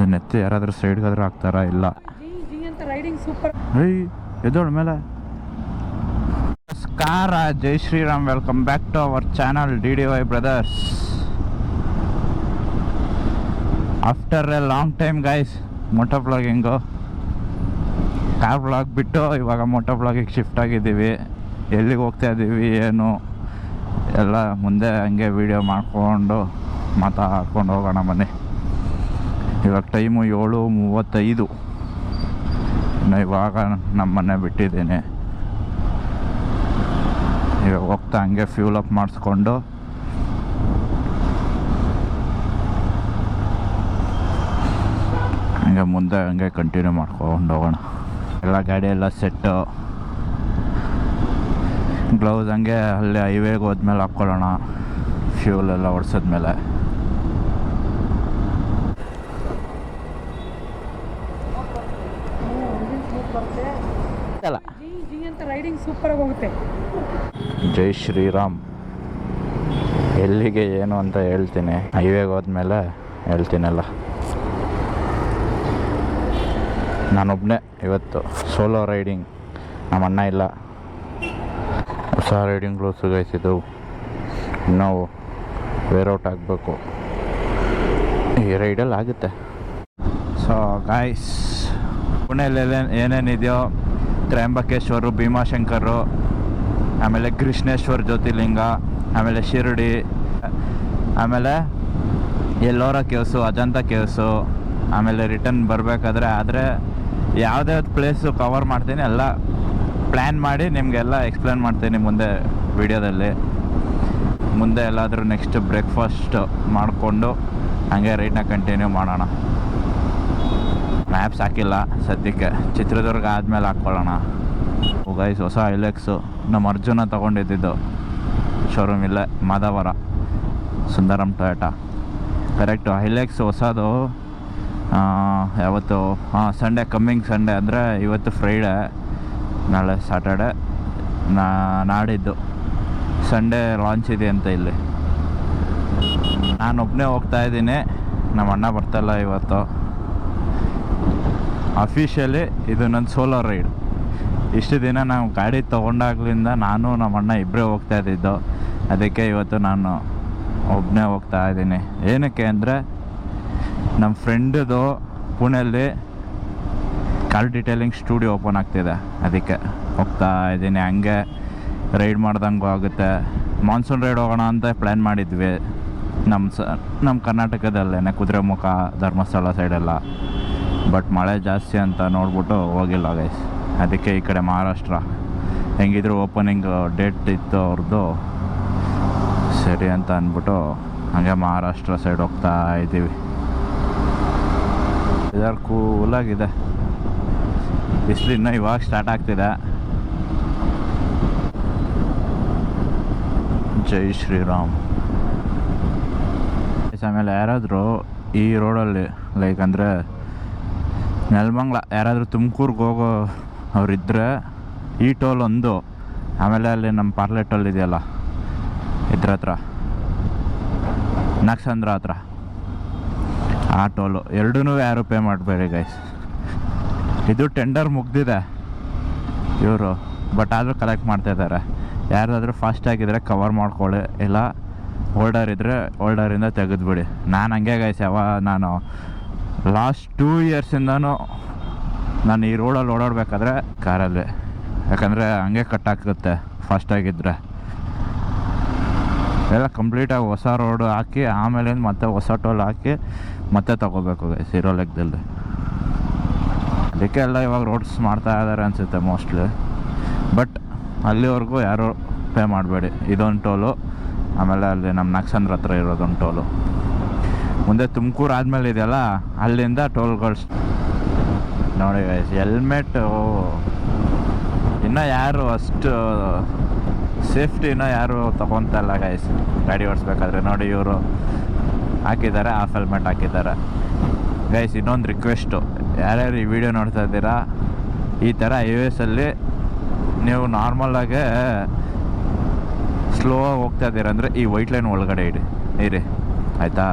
ಅದನ್ನ ಎತ್ತಿ ಯಾರಾದರೂ ಸೈಡ್ಗಾದ್ರೂ ಹಾಕ್ತಾರಾ? ಇಲ್ಲ. ಎದೋಳ ಮೇಲೆ ನಮಸ್ಕಾರ, ಜೈ Shriram. Welcome back to our channel DDY brothers. After a long time guys, moto vlogging car vlog ಬಿಟ್ಟು ಇವಾಗ ಮೋಟೋ ಬ್ಲಾಗಿಗೆ ಶಿಫ್ಟ್ ಆಗಿದ್ದೀವಿ. ಎಲ್ಲಿಗೆ ಹೋಗ್ತಾ ಇದ್ದೀವಿ ಏನು ಎಲ್ಲ ಮುಂದೆ ಹಂಗೆ ವೀಡಿಯೋ ಮಾಡಿಕೊಂಡು ಮಾತಾಡ್ಕೊಂಡು ಹೋಗೋಣ ಬನ್ನಿ. ಇವಾಗ ಟೈಮು 7:35. ಇನ್ನು ಇವಾಗ ನಮ್ಮ ಮನೆ ಬಿಟ್ಟಿದ್ದೀನಿ. ಇವಾಗ ಹೋಗ್ತಾ ಹಂಗೆ ಫ್ಯೂಲ್ ಅಪ್ ಮಾಡಿಸ್ಕೊಂಡು ಹಂಗೆ ಮುಂದೆ ಹಂಗೆ ಕಂಟಿನ್ಯೂ ಮಾಡ್ಕೊಂಡು ಹೋಗೋಣ. ಎಲ್ಲ ಗಾಡಿ ಎಲ್ಲ ಸೆಟ್ಟು, ಗ್ಲೌಸ್ ಹಂಗೆ ಅಲ್ಲಿ ಹೈವೇಗೆ ಹೋದ್ಮೇಲೆ ಹಾಕ್ಕೊಳ್ಳೋಣ, ಫ್ಯೂಲ್ ಎಲ್ಲ ಹೊಡ್ಸಿದ್ಮೇಲೆ. ರೈಡಿಂಗ್ ಸೂಪರ್ ಆಗಿ ಹೋಗುತ್ತೆ. ಜೈ ಶ್ರೀರಾಮ್. ಎಲ್ಲಿಗೆ ಏನು ಅಂತ ಹೇಳ್ತೀನಿ, ಹೈವೇಗೆ ಹೋದ್ಮೇಲೆ ಹೇಳ್ತೀನಲ್ಲ. ನಾನೊಬ್ಬನೇ ಇವತ್ತು ಸೋಲೋ ರೈಡಿಂಗ್, ನಮ್ಮ ಅಣ್ಣ ಇಲ್ಲ. ಹೊಸ ರೈಡಿಂಗ್ ಗ್ಲೌಸ್ ಗೈಸಿದ್ದು ಇನ್ನೂ ವೇರೌಟ್ ಆಗಬೇಕು. ಈ ರೈಡಲ್ಲಿ ಆಗುತ್ತೆ. ಸೊ ಗಾಯ್ಸ್, ಪುಣೆಯಲ್ಲಿ ಏನೇನಿದೆಯೋ, ತ್ರಯಂಬಕೇಶ್ವರು, ಭೀಮಾಶಂಕರು, ಆಮೇಲೆ ಕೃಷ್ಣೇಶ್ವರ ಜ್ಯೋತಿರ್ಲಿಂಗ, ಆಮೇಲೆ ಶಿರಡಿ, ಆಮೇಲೆ ಎಲ್ಲೋರ ಕೇವ್ಸು, ಅಜಂತ ಕೇವ್ಸು, ಆಮೇಲೆ ರಿಟರ್ನ್ ಬರಬೇಕಾದ್ರೆ ಆದರೆ ಯಾವುದೇ ಪ್ಲೇಸು ಕವರ್ ಮಾಡ್ತೀನಿ. ಎಲ್ಲ ಪ್ಲ್ಯಾನ್ ಮಾಡಿ ನಿಮಗೆಲ್ಲ ಎಕ್ಸ್ಪ್ಲೇನ್ ಮಾಡ್ತೀನಿ ಮುಂದೆ ವಿಡಿಯೋದಲ್ಲಿ. ಮುಂದೆ ಎಲ್ಲಾದರೂ ನೆಕ್ಸ್ಟ್ ಬ್ರೇಕ್ಫಾಸ್ಟ್ ಮಾಡಿಕೊಂಡು ಹಾಗೆ ರೈಡ್ನ ಕಂಟಿನ್ಯೂ ಮಾಡೋಣ. ಮ್ಯಾಪ್ಸ್ ಹಾಕಿಲ್ಲ ಸದ್ಯಕ್ಕೆ, ಚಿತ್ರದುರ್ಗ ಆದಮೇಲೆ ಹಾಕ್ಕೊಳ್ಳೋಣ. ಗೈಸ್, ಹೊಸ ಐಲೆಕ್ಸು ನಮ್ಮ ಅರ್ಜುನ ತೊಗೊಂಡಿದ್ದು ಶೋರೂಮ್ ಇಲ್ಲೇ ಮಾಧವರ, ಸುಂದರಂ ಟೊಯೋಟಾ. ಕರೆಕ್ಟು ಹೈಲೆಕ್ಸ್ ಹೊಸದು. ಯಾವತ್ತು? ಸಂಡೇ, ಕಮ್ಮಿಂಗ್ ಸಂಡೇ ಅಂದರೆ ಇವತ್ತು ಫ್ರೈಡೇ, ನಾಳೆ ಸ್ಯಾಟರ್ಡೆ, ನಾಡಿದ್ದು ಸಂಡೇ ಲಾಂಚ್ ಇದೆ ಅಂತ ಇಲ್ಲಿ. ನಾನೊಬ್ಬನೇ ಹೋಗ್ತಾಯಿದ್ದೀನಿ, ನಮ್ಮ ಅಣ್ಣ ಬರ್ತಾಯಿಲ್ಲ ಇವತ್ತು. ಅಫಿಷಿಯಲಿ ಇದು ನನ್ನ ಸೋಲೋ ರೈಡ್. ಇಷ್ಟು ದಿನ ನಾವು ಗಾಡಿ ತೊಗೊಂಡಾಗ್ಲಿಂದ ನಾನು ನಮ್ಮ ಅಣ್ಣ ಇಬ್ಬರೇ ಹೋಗ್ತಾ ಇದ್ದಿದ್ದು. ಅದಕ್ಕೆ ಇವತ್ತು ನಾನು ಒಬ್ಬನೇ ಹೋಗ್ತಾ ಇದ್ದೀನಿ. ಏನಕ್ಕೆ ಅಂದರೆ ನಮ್ಮ ಫ್ರೆಂಡದು ಪುಣೆಯಲ್ಲಿ ಕಾರ್ ಡೀಟೇಲಿಂಗ್ ಸ್ಟುಡಿಯೋ ಓಪನ್ ಆಗ್ತಿದೆ, ಅದಕ್ಕೆ ಹೋಗ್ತಾ ಇದ್ದೀನಿ. ಹಂಗೆ ರೈಡ್ ಮಾಡ್ದಂಗೂ ಆಗುತ್ತೆ. ಮಾನ್ಸೂನ್ ರೈಡ್ ಹೋಗೋಣ ಅಂತ ಪ್ಲ್ಯಾನ್ ಮಾಡಿದ್ವಿ ನಮ್ಮ ಕರ್ನಾಟಕದಲ್ಲೇ, ಕುದುರೆಮುಖ, ಧರ್ಮಸ್ಥಳ ಸೈಡೆಲ್ಲ. ಬಟ್ ಮಳೆ ಜಾಸ್ತಿ ಅಂತ ನೋಡ್ಬಿಟ್ಟು ಹೋಗಿಲ್ಲ ಗೈಸ್. ಅದಕ್ಕೆ ಈ ಕಡೆ ಮಹಾರಾಷ್ಟ್ರ ಹೆಂಗಿದ್ರು ಓಪನಿಂಗ್ ಡೇಟ್ ಇತ್ತು ಅವ್ರದ್ದು, ಸರಿ ಅಂತ ಅಂದ್ಬಿಟ್ಟು ಹಾಗೆ ಮಹಾರಾಷ್ಟ್ರ ಸೈಡ್ ಹೋಗ್ತಾ ಇದ್ದೀವಿ. ವೆದರ್ ಕೂಲಾಗಿದೆ, ಬಿಸಿಲು ಇನ್ನೂ ಇವಾಗ ಸ್ಟಾರ್ಟ್ ಆಗ್ತಿದೆ. ಜೈ ಶ್ರೀರಾಮ್. ಆಮೇಲೆ ಯಾರಾದರೂ ಈ ರೋಡಲ್ಲಿ ಲೈಕ್ ಅಂದರೆ ನೆಲಮಂಗ್ಲ ಯಾರಾದರೂ ತುಮಕೂರ್ಗೆ ಹೋಗೋ ಅವರಿದ್ದರೆ ಈ ಟೋಲ್ ಒಂದು, ಆಮೇಲೆ ಅಲ್ಲಿ ನಮ್ಮ ಪಾರ್ಲೆ ಟೋಲ್ ಇದೆಯಲ್ಲ ಇದ್ರ ಹತ್ರ, ನಕ್ಸಂದ್ರ ಹತ್ರ, ಆ ಟೋಲು ಎರಡೂ ಯಾರು ಪೇ ಮಾಡಬೇಡಿ ಗೈಸ್. ಇದು ಟೆಂಡರ್ ಮುಗ್ದಿದೆ ಇವರು, ಬಟ್ ಆದರೂ ಕಲೆಕ್ಟ್ ಮಾಡ್ತಾಯಿದ್ದಾರೆ. ಯಾರಾದರೂ ಫಾಸ್ಟಾಗಿದ್ದರೆ ಕವರ್ ಮಾಡ್ಕೊಳ್ಳಿ, ಇಲ್ಲ ಹೋಲ್ಡರ್ ಇದ್ದರೆ ಹೋಲ್ಡರಿಂದ ತೆಗೆದುಬಿಡಿ. ನಾನು ಹಂಗೆ ಗೈಸ್, ನಾನು ಲಾಸ್ಟ್ 2 ಇಯರ್ಸಿಂದನೂ ನಾನು ಈ ರೋಡಲ್ಲಿ ಓಡಾಡಬೇಕಾದ್ರೆ ಕಾರಲ್ಲಿ, ಯಾಕಂದರೆ ಹಂಗೆ ಕಟ್ಟಾಗುತ್ತೆ ಫಾಸ್ಟಾಗಿದ್ದರೆ. ಎಲ್ಲ ಕಂಪ್ಲೀಟಾಗಿ ಹೊಸ ರೋಡು ಹಾಕಿ ಆಮೇಲೆ ಮತ್ತೆ ಹೊಸ ಟೋಲ್ ಹಾಕಿ ಮತ್ತೆ ತೊಗೋಬೇಕು ಗೈಸ್ ಇರೋ ಲೆಕ್ಕದಲ್ಲಿ. ಅದಕ್ಕೆ ಎಲ್ಲ ಇವಾಗ ರೋಡ್ಸ್ ಮಾಡ್ತಾ ಇದ್ದಾರೆ ಅನಿಸುತ್ತೆ ಮೋಸ್ಟ್ಲಿ. ಬಟ್ ಅಲ್ಲಿವರೆಗೂ ಯಾರು ಪೇ ಮಾಡಬೇಡಿ. ಇದೊಂದು ಟೋಲು, ಆಮೇಲೆ ಅಲ್ಲಿ ನಮ್ಮ ನಕ್ಸಂದ್ರ ಹತ್ರ ಇರೋದೊಂದು ಟೋಲು. ಮುಂದೆ ತುಮಕೂರು ಆದಮೇಲೆ ಇದೆಯಲ್ಲ, ಅಲ್ಲಿಂದ ಟೋಲ್ಗಳು ನೋಡಿ ಗೈಸ್. ಹೆಲ್ಮೆಟ್ಟು ಇನ್ನೂ ಯಾರು ಅಷ್ಟು ಸೇಫ್ಟಿನ ಯಾರು ತೊಗೊತಾ ಇಲ್ಲ ಗೈಸ್ ಗಾಡಿ ಓಡಿಸ್ಬೇಕಾದ್ರೆ. ನೋಡಿ ಇವರು ಹಾಕಿದ್ದಾರೆ, ಹಾಫ್ ಹೆಲ್ಮೆಟ್ ಹಾಕಿದ್ದಾರೆ ಗೈಸ್. ಇನ್ನೊಂದು ರಿಕ್ವೆಸ್ಟು, ಯಾರ್ಯಾರು ಈ ವಿಡಿಯೋ ನೋಡ್ತಾ ಇದ್ದೀರಾ, ಈ ಥರ ಹೈವೇಸಲ್ಲಿ ನೀವು ನಾರ್ಮಲಾಗೆ ಸ್ಲೋ ಆಗಿ ಹೋಗ್ತಾ ಇದ್ದೀರ ಅಂದರೆ ಈ ವೈಟ್ ಲೈನ್ ಒಳಗಡೆ ಇರಿ ಆಯಿತಾ.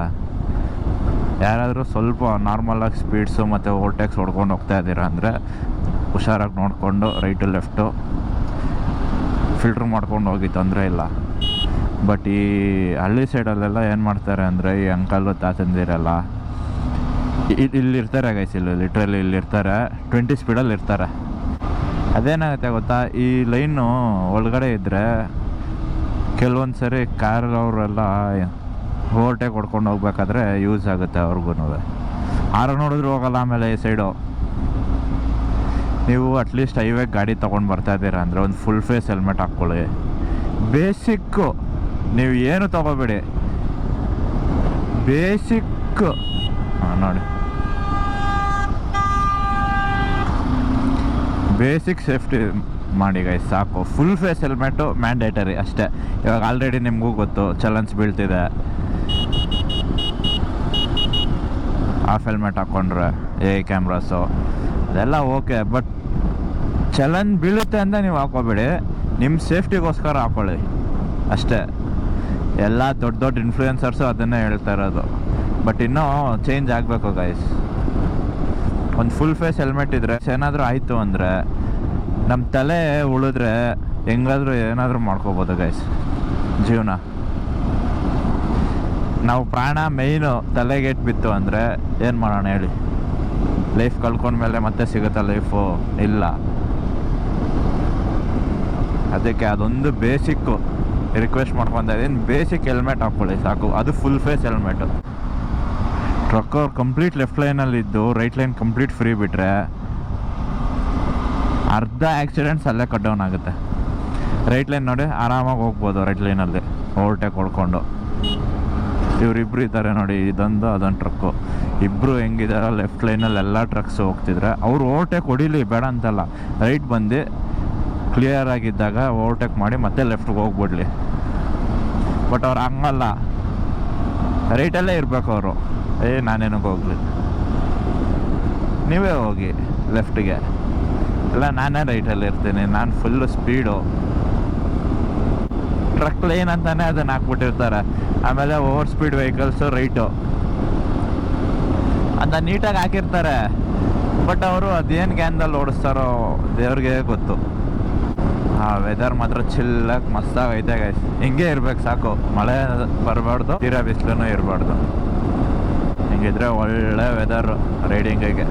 ಯಾರಾದರೂ ಸ್ವಲ್ಪ ನಾರ್ಮಲಾಗಿ ಸ್ಪೀಡ್ಸು ಮತ್ತು ಓವರ್ಟೇಕ್ಸ್ ಹೊಡ್ಕೊಂಡು ಹೋಗ್ತಾ ಇದ್ದೀರಾ ಅಂದರೆ ಹುಷಾರಾಗಿ ನೋಡಿಕೊಂಡು ರೈಟು ಲೆಫ್ಟು ಫಿಲ್ಟ್ರ್ ಮಾಡ್ಕೊಂಡು ಹೋಗಿ ತೊಂದರೆ ಇಲ್ಲ. ಬಟ್ ಈ ಹಳ್ಳಿ ಸೈಡಲ್ಲೆಲ್ಲ ಏನು ಮಾಡ್ತಾರೆ ಅಂದರೆ ಈ ಅಂಕಲ್ಲು ತಾತಂದಿರಲ್ಲ ಇಲ್ಲಿರ್ತಾರೆ ಗೈಸ್, ಇಲ್ಲಿ ಲಿಟ್ರಲಿ ಇಲ್ಲಿರ್ತಾರೆ, 20 ಸ್ಪೀಡಲ್ಲಿ ಇರ್ತಾರೆ. ಅದೇನಾಗುತ್ತೆ ಗೊತ್ತಾ, ಈ ಲೈನು ಒಳಗಡೆ ಇದ್ದರೆ ಕೆಲವೊಂದು ಸರಿ ಕಾರ್ ಅವರೆಲ್ಲ ಓವರ್ಟೇಕ್ ಹೊಡ್ಕೊಂಡು ಹೋಗ್ಬೇಕಾದ್ರೆ ಯೂಸ್ ಆಗುತ್ತೆ ಅವ್ರಿಗೂ. ಆರು ನೋಡಿದ್ರು ಹೋಗಲ್ಲ ಆಮೇಲೆ ಈ ಸೈಡು. ನೀವು ಅಟ್ಲೀಸ್ಟ್ ಹೈವೇಗೆ ಗಾಡಿ ತೊಗೊಂಡು ಬರ್ತಾ ಇದ್ದೀರಾ ಅಂದರೆ ಒಂದು ಫುಲ್ ಫೇಸ್ ಹೆಲ್ಮೆಟ್ ಹಾಕ್ಕೊಳ್ಳಿ. ಬೇಸಿಕ್ಕು, ನೀವು ಏನು ತೊಗೋಬೇಡಿ, ಬೇಸಿಕ್ಕು. ನೋಡಿ, ಬೇಸಿಕ್ ಸೇಫ್ಟಿ ಮಾಡಿ ಗೈಸ್ ಸಾಕು. ಫುಲ್ ಫೇಸ್ ಹೆಲ್ಮೆಟು ಮ್ಯಾಂಡೇಟರಿ ಅಷ್ಟೇ. ಇವಾಗ ಆಲ್ರೆಡಿ ನಿಮಗೂ ಗೊತ್ತು ಚಲನ್ಸ್ ಬೀಳ್ತಿದೆ, ಹಾಫ್ ಹೆಲ್ಮೆಟ್ ಹಾಕ್ಕೊಂಡ್ರೆ ಕ್ಯಾಮ್ರಾಸು ಅದೆಲ್ಲ ಓಕೆ. ಬಟ್ ಚಲನ್ ಬೀಳುತ್ತೆ ಅಂತ ನೀವು ಹಾಕೋಬೇಡಿ, ನಿಮ್ಮ ಸೇಫ್ಟಿಗೋಸ್ಕರ ಹಾಕೊಳ್ಳಿ ಅಷ್ಟೇ. ಎಲ್ಲ ದೊಡ್ಡ ದೊಡ್ಡ ಇನ್ಫ್ಲೂಯೆನ್ಸರ್ಸು ಅದನ್ನೇ ಹೇಳ್ತಾ ಇರೋದು. ಬಟ್ ಇನ್ನೂ ಚೇಂಜ್ ಆಗಬೇಕು ಗೈಸ್. ಒಂದು ಫುಲ್ ಫೇಸ್ ಹೆಲ್ಮೆಟ್ ಇದ್ದರೆ ಏನಾದರೂ ಆಯಿತು ಅಂದರೆ ನಮ್ಮ ತಲೆ ಉಳಿದ್ರೆ ಹೆಂಗಾದರೂ ಏನಾದರೂ ಮಾಡ್ಕೋಬೋದು ಗೈಸ್ ಜೀವನ. ನಾವು ಪ್ರಾಣ ಮೇಯ್ನು ತಲೆಗೇಟ್ ಬಿತ್ತು ಅಂದರೆ ಏನು ಮಾಡೋಣ ಹೇಳಿ? ಲೈಫ್ ಕಳ್ಕೊಂಡ್ಮೇಲೆ ಮತ್ತೆ ಸಿಗುತ್ತಾ ಲೈಫು? ಇಲ್ಲ. ಅದಕ್ಕೆ ಅದೊಂದು ಬೇಸಿಕ್ಕು ರಿಕ್ವೆಸ್ಟ್ ಮಾಡ್ಕೊತಾ ಇದ್ದೀನಿ, ಬೇಸಿಕ್ ಹೆಲ್ಮೆಟ್ ಹಾಕ್ಕೊಳ್ಳಿ ಸಾಕು. ಅದು ಫುಲ್ ಫೇಸ್ ಹೆಲ್ಮೆಟು. ಟ್ರಕ್ ಅವ್ರು ಕಂಪ್ಲೀಟ್ ಲೆಫ್ಟ್ ಲೈನಲ್ಲಿದ್ದು ರೈಟ್ ಲೈನ್ ಕಂಪ್ಲೀಟ್ ಫ್ರೀ ಬಿಟ್ಟರೆ ಅರ್ಧ ಆ್ಯಕ್ಸಿಡೆಂಟ್ಸ್ ಅಲ್ಲೇ ಕಟ್ ಡೌನ್ ಆಗುತ್ತೆ. ರೈಟ್ ಲೈನ್ ನೋಡಿ ಆರಾಮಾಗಿ ಹೋಗ್ಬೋದು, ರೈಟ್ ಲೈನಲ್ಲಿ ಓವರ್ಟೇಕ್ ಹೊಡ್ಕೊಂಡು. ಇವರಿಬ್ಬರು ಇದ್ದಾರೆ ನೋಡಿ, ಇದೊಂದು ಅದೊಂದು ಟ್ರಕ್ಕು. ಇಬ್ಬರು ಹೆಂಗಿದಾರೆ ಲೆಫ್ಟ್ ಲೈನಲ್ಲಿ ಎಲ್ಲ ಟ್ರಕ್ಸ್ ಹೋಗ್ತಿದ್ರೆ ಅವ್ರು ಓವರ್ಟೇಕ್ ಹೊಡಿಲಿ ಬೇಡ ಅಂತಲ್ಲ, ರೈಟ್ ಬಂದು ಕ್ಲಿಯರ್ ಆಗಿದ್ದಾಗ ಓವರ್ಟೇಕ್ ಮಾಡಿ ಮತ್ತೆ ಲೆಫ್ಟ್ಗೆ ಹೋಗ್ಬಿಡ್ಲಿ. ಬಟ್ ಅವ್ರು ಹಂಗಲ್ಲ, ರೈಟಲ್ಲೇ ಇರಬೇಕು ಅವರು. ನಾನೇನಕ್ಕೆ ಹೋಗಲಿ, ನೀವೇ ಹೋಗಿ ಲೆಫ್ಟಿಗೆ, ಇಲ್ಲ ನಾನೇ ರೈಟಲ್ಲಿ ಇರ್ತೀನಿ, ನಾನು ಫುಲ್ಲು ಸ್ಪೀಡು. ಟ್ರಕ್ ಲೈನ್ ಅಂತಾನೆ ಅದನ್ನು ಹಾಕ್ಬಿಟ್ಟಿರ್ತಾರೆ. ಆಮೇಲೆ ಓವರ್ ಸ್ಪೀಡ್ ವೆಹಿಕಲ್ಸು ರೈಟು ಅಂತ ನೀಟಾಗಿ ಹಾಕಿರ್ತಾರೆ. ಬಟ್ ಅವರು ಅದೇನು ಗ್ಯಾನ್ದಲ್ಲಿ ಓಡಿಸ್ತಾರೋ ದೇವ್ರಿಗೆ ಗೊತ್ತು. ವೆದರ್ ಮಾತ್ರ ಚಿಲ್ಲಾಗಿ ಮಸ್ತಾಗಿ ಐತೆ ಗೈಸ್. ಹಿಂಗೆ ಇರ್ಬೇಕು ಸಾಕು, ಮಳೆ ಬರಬಾರ್ದು, ತೀರಾ ಬಿಸಿಲೂ ಇರಬಾರ್ದು. ಹಿಂಗಿದ್ರೆ ಒಳ್ಳೆ ವೆದರ್ ರೈಡಿಂಗಿಗೆ.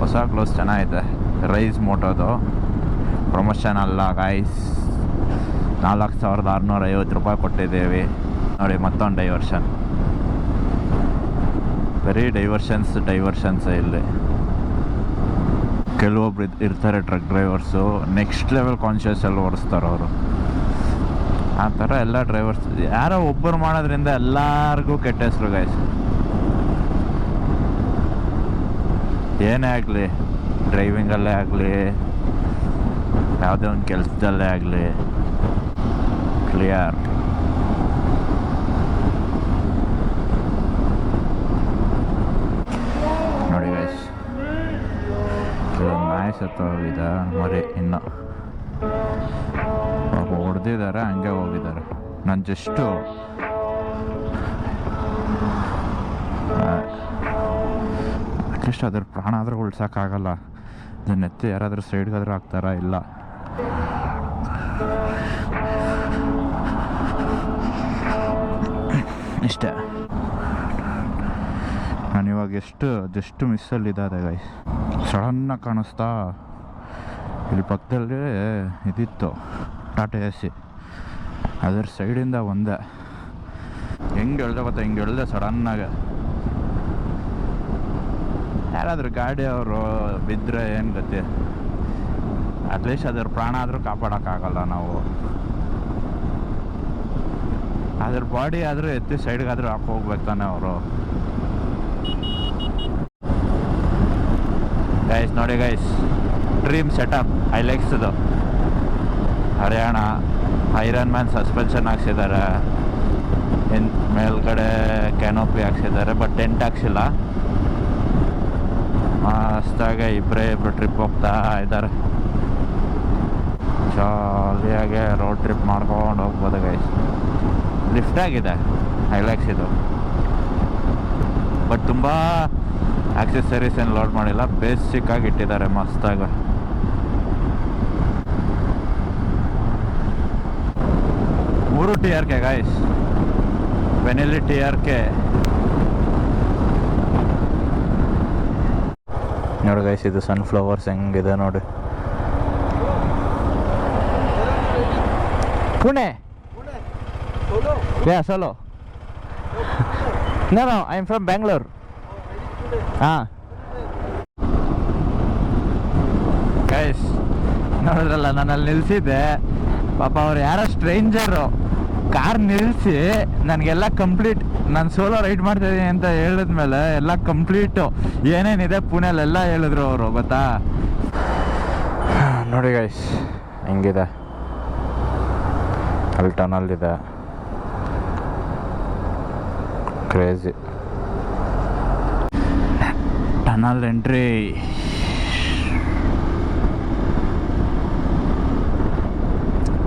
ಹೊಸ ಕ್ಲೋಸ್ ಚೆನ್ನಾಗೈತೆ, ರೈಸ್ ಮೋಟೋದು. ಪ್ರಮೋಷನ್ ಅಲ್ಲ ಗೈಸ್, 4650 ರೂಪಾಯಿ ಕೊಟ್ಟಿದ್ದೀವಿ ನೋಡಿ. ಮತ್ತೊಂದು ಡೈವರ್ಷನ್, ಬರೀ ಡೈವರ್ಷನ್ಸ್ ಇಲ್ಲಿ. ಕೆಲವೊಬ್ರು ಇರ್ತಾರೆ ಟ್ರಕ್ ಡ್ರೈವರ್ಸು, ನೆಕ್ಸ್ಟ್ ಲೆವೆಲ್ ಕಾನ್ಷಿಯಸಲ್ಲಿ ಓಡಿಸ್ತಾರೆ ಅವರು. ಆ ಥರ ಎಲ್ಲ ಡ್ರೈವರ್ಸ್ ಯಾರೋ ಒಬ್ಬರು ಮಾಡೋದ್ರಿಂದ ಎಲ್ಲರಿಗೂ ಕೆಟ್ಟ ಹೆಸರು ಗೈಸ್. ಏನೇ ಆಗಲಿ, ಡ್ರೈವಿಂಗಲ್ಲೇ ಆಗಲಿ, ಯಾವುದೇ ಒಂದು ಕೆಲಸದಲ್ಲೇ ಆಗಲಿ, ಕ್ಲಿಯರ್. ನೋಡಿ ಗೈಸ್, ಕೆಲವೊಂದು ನಾಯಿ ಸತ್ತೋಗಿದೆ ಮರಿ, ಇನ್ನು ಹೊಡೆದಿದ್ದಾರೆ, ಹಂಗೆ ಹೋಗಿದ್ದಾರೆ. ನಾನು ಜಸ್ಟು ಅಟ್ಲೀಸ್ಟ್ ಅದ್ರ ಪ್ರಾಣ ಆದರೂ ಉಳ್ಸೋಕ್ಕಾಗಲ್ಲ. ಅದನ್ನ ಎತ್ತಿ ಯಾರಾದರೂ ಸೈಡ್ಗಾದರೂ ಹಾಕ್ತಾರಾ? ಇಲ್ಲ. ಇಷ್ಟೇ. ನಾನಿವಾಗ ಜಸ್ಟ್ ಮಿಸ್ಸಲ್ಲಿದ್ದಾದೆ ಗೈಸ್. ಸಡನ್ನಾಗಿ ಕಾಣಿಸ್ತಾ ಇಲ್ಲಿ ಪಕ್ಕದಲ್ಲಿ ಇದಿತ್ತು ಟಾಟಾ AC, ಅದರ ಸೈಡಿಂದ ಒಂದೇ ಹೆಂಗೆ ಹೇಳ್ದೆ ಗೊತ್ತಾ, ಹಿಂಗೆ ಹೇಳ್ದೆ ಸಡನ್ನಾಗೆ. ಯಾರಾದರೂ ಗಾಡಿ ಅವರು ಬಿದ್ದರೆ ಏನು ಗತಿ? ಅಟ್ಲೀಸ್ಟ್ ಅದ್ರ ಪ್ರಾಣ ಆದರೂ ಕಾಪಾಡೋಕ್ಕಾಗಲ್ಲ ನಾವು. ಅದ್ರ ಬಾಡಿ ಆದರೂ ಎತ್ತಿ ಸೈಡ್ಗಾದರೂ ಹಾಕಿ ಹೋಗ್ಬೇಕು ತಾನೆ ಅವರು. ಗೈಸ್ ನೋಡಿ ಗೈಸ್, ಡ್ರೀಮ್ ಸೆಟಪ್ ಐಲೆಕ್ಸ್ದು ಹರಿಯಾಣ. ಐರನ್ ಮ್ಯಾನ್ ಸಸ್ಪೆನ್ಷನ್ ಹಾಕ್ಸಿದ್ದಾರೆ, ಮೇಲ್ಗಡೆ ಕ್ಯಾನೋಪಿ ಹಾಕ್ಸಿದ್ದಾರೆ, ಬಟ್ ಟೆಂಟ್ ಹಾಕ್ಸಿಲ್ಲ. ಮಸ್ತಾಗೆ ಇಬ್ಬರು ಟ್ರಿಪ್ ಹೋಗ್ತಾ ಇದ್ದಾರೆ. ಜಾಲಿಯಾಗೆ ರೋಡ್ ಟ್ರಿಪ್ ಮಾಡ್ಕೊಂಡು ಹೋಗ್ಬೋದು ಗೈಸ್. ಲಿಫ್ಟ್ ಆಗಿದೆ ಐಲೆಕ್ಸ್ ಇದು. ಬಟ್ ತುಂಬ ಆಕ್ಸೆಸರೀಸ್ ಏನು ಲೋಡ್ ಮಾಡಿಲ್ಲ, ಬೇಸಿಕ್ಕಾಗಿ ಇಟ್ಟಿದ್ದಾರೆ ಮಸ್ತಾಗಿ. ಮೂರು TRK ಗಾಯ್ಸ್, ಬೆನೆಲಿ TRK ನೋಡಿ ಗೈಸ್. ಇದು ಸನ್ಫ್ಲವರ್ಸ್ ಹೆಂಗಿದೆ ನೋಡಿ. Pune yeah solo. No I am from Bangalore. ಹಾಂ ಗೈಸ್ ನೋಡಿದ್ರಲ್ಲ, ನಾನು ಅಲ್ಲಿ ನಿಲ್ಸಿದ್ದೆ. ಪಾಪ ಅವ್ರು ಯಾರೋ ಸ್ಟ್ರೇಂಜರು ಕಾರ್ ನಿಲ್ಲಿಸಿ ನನಗೆಲ್ಲ ಕಂಪ್ಲೀಟ್, ನಾನು ಸೋಲೋ ರೈಡ್ ಮಾಡ್ತಾಯಿದ್ದೀನಿ ಅಂತ ಹೇಳಿದ್ಮೇಲೆ ಎಲ್ಲ ಕಂಪ್ಲೀಟು ಏನೇನಿದೆ ಪುಣೆಲೆಲ್ಲ ಹೇಳಿದ್ರು ಅವರು, ಗೊತ್ತಾ. ನೋಡಿ ಗೈಸ್ ಹೆಂಗಿದೆ, ಅಲ್ಲಿ ಟನಲ್ ಇದೆ, ಕ್ರೇಜಿ ಟನಲ್ ಎಂಟ್ರಿ.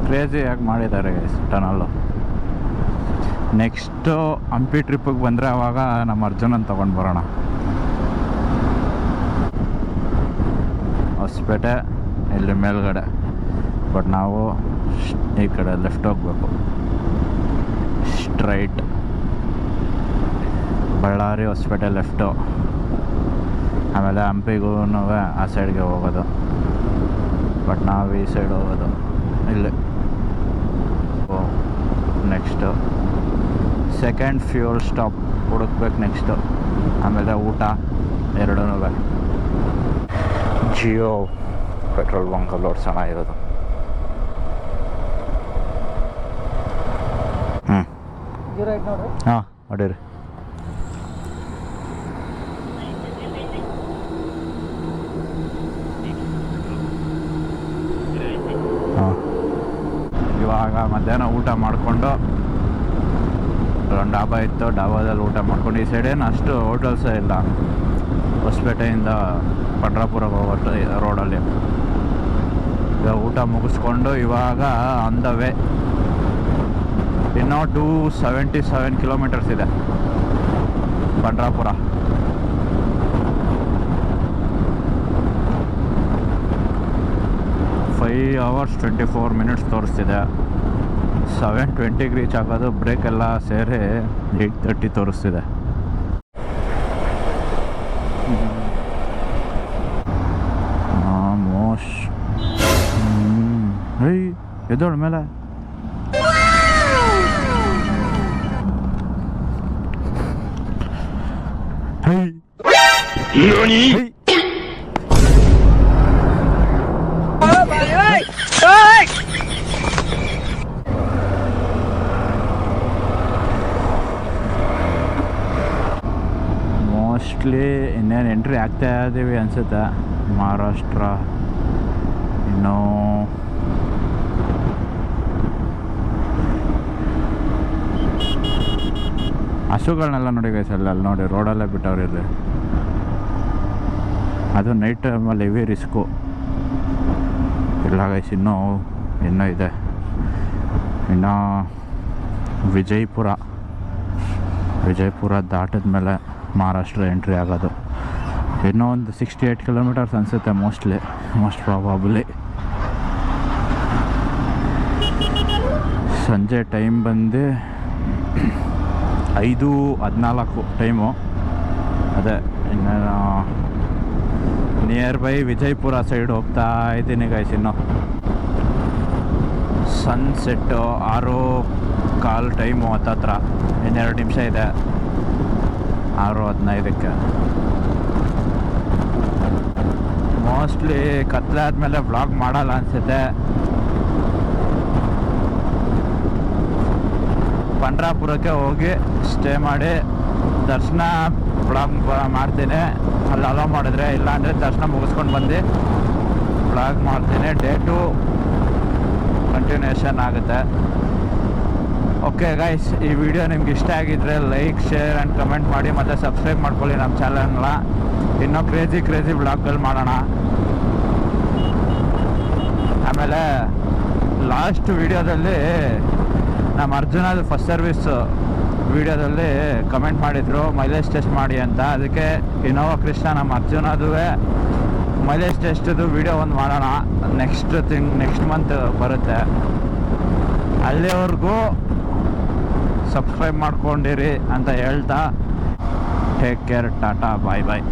ಕ್ರೇಜಿಯಾಗಿ ಮಾಡಿದ್ದಾರೆ ಗೈಸ್ ಟನಲ್ಲು. ನೆಕ್ಸ್ಟು ಹಂಪಿ ಟ್ರಿಪ್ಪಿಗೆ ಬಂದರೆ ಅವಾಗ ನಮ್ಮ ಅರ್ಜುನನ್ ತೊಗೊಂಡು ಬರೋಣ. ಹೊಸಪೇಟೆ ಇಲ್ಲಿ ಮೇಲ್ಗಡೆ, ಬಟ್ ನಾವು ಈ ಕಡೆ ಲೆಫ್ಟ್ ಹೋಗ್ಬೇಕು, ಸ್ಟ್ರೈಟ್. ಬಳ್ಳಾರಿ ಹೊಸಪೇಟೆ ಲೆಫ್ಟು, ಆಮೇಲೆ ಹಂಪಿಗೂ ಆ ಸೈಡ್ಗೆ ಹೋಗೋದು, ಬಟ್ ನಾವು ಈ ಸೈಡ್ ಹೋಗೋದು ಇಲ್ಲಿ. ನೆಕ್ಸ್ಟು ಸೆಕೆಂಡ್ ಫ್ಯೂಲ್ ಸ್ಟಾಪ್ ಹುಡುಕ್ಬೇಕು ನೆಕ್ಸ್ಟು. ಆಮೇಲೆ ಊಟ ಎರಡೂ. ಜಿಯೋ ಪೆಟ್ರೋಲ್ ಬಂಕಲ್ಲಿ ಓಡಿಸೋಣ ಇರೋದು. ಹಾಂ ಹೊಡೀರಿ. ಹಾಂ ಇವಾಗ ಮಧ್ಯಾಹ್ನ ಊಟ ಮಾಡಿಕೊಂಡು, ಒಂದು ಡಾಬಾ ಇತ್ತು, ಡಾಬಾದಲ್ಲಿ ಊಟ ಮಾಡ್ಕೊಂಡು, ಈ ಸೈಡೇನು ಅಷ್ಟು ಹೋಟೆಲ್ಸೇ ಇಲ್ಲ. ಹೊಸಪೇಟೆಯಿಂದ ಪಂಡ್ರಾಪುರಕ್ಕೆ ಹೋಗೋದು ರೋಡಲ್ಲಿ. ಇವಾಗ ಊಟ ಮುಗಿಸ್ಕೊಂಡು ಇವಾಗ ಆನ್ ದ ವೇ. ಇನ್ನೂ 277 ಕಿಲೋಮೀಟರ್ಸ್ ಇದೆ ಪಂಡ್ರಾಪುರ. ಫೈವ್ ಅವರ್ಸ್ 24 ಮಿನಿಟ್ಸ್ ತೋರಿಸ್ತಿದೆ. 7:20ಗೆ ರೀಚ್ ಆಗೋದು, ಬ್ರೇಕ್ ಎಲ್ಲ ಸೇರಿ 8:30 ತೋರಿಸ್ತಿದೆ. ಮೋಸ್ಟ್ ಎದ್ದೋಳ ಮೇಲೆ ಮೋಸ್ಟ್ಲಿ ಇನ್ನೇನು ಎಂಟ್ರಿ ಆಗ್ತಾ ಇದ್ದೀವಿ ಅನಿಸುತ್ತೆ ಮಹಾರಾಷ್ಟ್ರ. ಇನ್ನು ಹಸುಗಳನ್ನೆಲ್ಲ ನೋಡಿ ಗೈಸ್, ಅಲ್ಲಿ ನೋಡಿ ರೋಡಲ್ಲೇ ಬಿಟ್ಟವ್ರು ಇಲ್ಲಿ. ಅದು ನೈಟ್ ಟೈಮಲ್ಲಿ ಹೆವಿ ರಿಸ್ಕು. ಇಲ್ಲ ಗೈಸ್, ಇನ್ನೂ ಇದೆ. ಇನ್ನು ವಿಜಯಪುರ ದಾಟಿದ ಮೇಲೆ ಮಹಾರಾಷ್ಟ್ರ ಎಂಟ್ರಿ ಆಗೋದು. ಇನ್ನೂ ಒಂದು 68 ಕಿಲೋಮೀಟರ್ಸ್ ಅನಿಸುತ್ತೆ ಮೋಸ್ಟ್ ಪ್ರಾಬಬ್ಲಿ. ಸಂಜೆ ಟೈಮ್ ಬಂದು 5:14 ಟೈಮು. ಅದೇ ಇನ್ನೇನು ನಿಯರ್ ಬೈ ವಿಜಯಪುರ ಸೈಡ್ ಹೋಗ್ತಾ ಇದ್ದೀನಿ ಗೈಸ್. ಇನ್ನು ಸನ್ಸೆಟ್ಟು 6:15 ಟೈಮು ಹತ್ತತ್ರ. ಇನ್ನೆರಡು ನಿಮಿಷ ಇದೆ 6:15ಕ್ಕೆ. ಮೋಸ್ಟ್ಲಿ ಕತ್ಲೆ ಆದಮೇಲೆ ವ್ಲಾಗ್ ಮಾಡಲ್ಲ ಅನಿಸುತ್ತೆ. ಪಂಡ್ರಾಪುರಕ್ಕೆ ಹೋಗಿ ಸ್ಟೇ ಮಾಡಿ ದರ್ಶನ ವ್ಲಾಗ್ ಮಾಡ್ತೀನಿ, ಅಲ್ಲಿ ಅಲೋ ಮಾಡಿದ್ರೆ. ಇಲ್ಲಾಂದರೆ ದರ್ಶನ ಮುಗಿಸ್ಕೊಂಡು ಬಂದು ವ್ಲಾಗ್ ಮಾಡ್ತೀನಿ. ಡೇ 2 ಕಂಟಿನ್ಯೂಷನ್ ಆಗುತ್ತೆ. ಓಕೆ ಗೈಸ್, ಈ ವಿಡಿಯೋ ನಿಮ್ಗೆ ಇಷ್ಟ ಆಗಿದ್ದರೆ ಲೈಕ್, ಶೇರ್ ಆ್ಯಂಡ್ ಕಮೆಂಟ್ ಮಾಡಿ, ಮತ್ತು ಸಬ್ಸ್ಕ್ರೈಬ್ ಮಾಡ್ಕೊಳ್ಳಿ ನಮ್ಮ ಚಾನಲ್ನ. ಇನ್ನೂ ಕ್ರೇಜಿ ವ್ಲಾಗ್ಗಳು ಮಾಡೋಣ. ಆಮೇಲೆ ಲಾಸ್ಟ್ ವಿಡಿಯೋದಲ್ಲಿ ನಮ್ಮ ಅರ್ಜುನದು ಫಸ್ಟ್ ಸರ್ವಿಸ್ ವೀಡಿಯೋದಲ್ಲಿ ಕಮೆಂಟ್ ಮಾಡಿದರು ಮೈಲೇಜ್ ಟೆಸ್ಟ್ ಮಾಡಿ ಅಂತ. ಅದಕ್ಕೆ ಇನೋವಾ ಕ್ರಿಸ್ಟ ನಮ್ಮ ಅರ್ಜುನದು ಮೈಲೇಜ್ ಟೆಸ್ಟದು ವೀಡಿಯೋ ಒಂದು ಮಾಡೋಣ. ನೆಕ್ಸ್ಟ್ ಮಂತ್ ಬರುತ್ತೆ. ಅಲ್ಲಿವರೆಗೂ ಸಬ್ಸ್ಕ್ರೈಬ್ ಮಾಡ್ಕೊಂಡಿರಿ ಅಂತ ಹೇಳ್ತಾ ಟೇಕ್ ಕೇರ್, ಟಾಟಾ, ಬಾಯ್ ಬಾಯ್.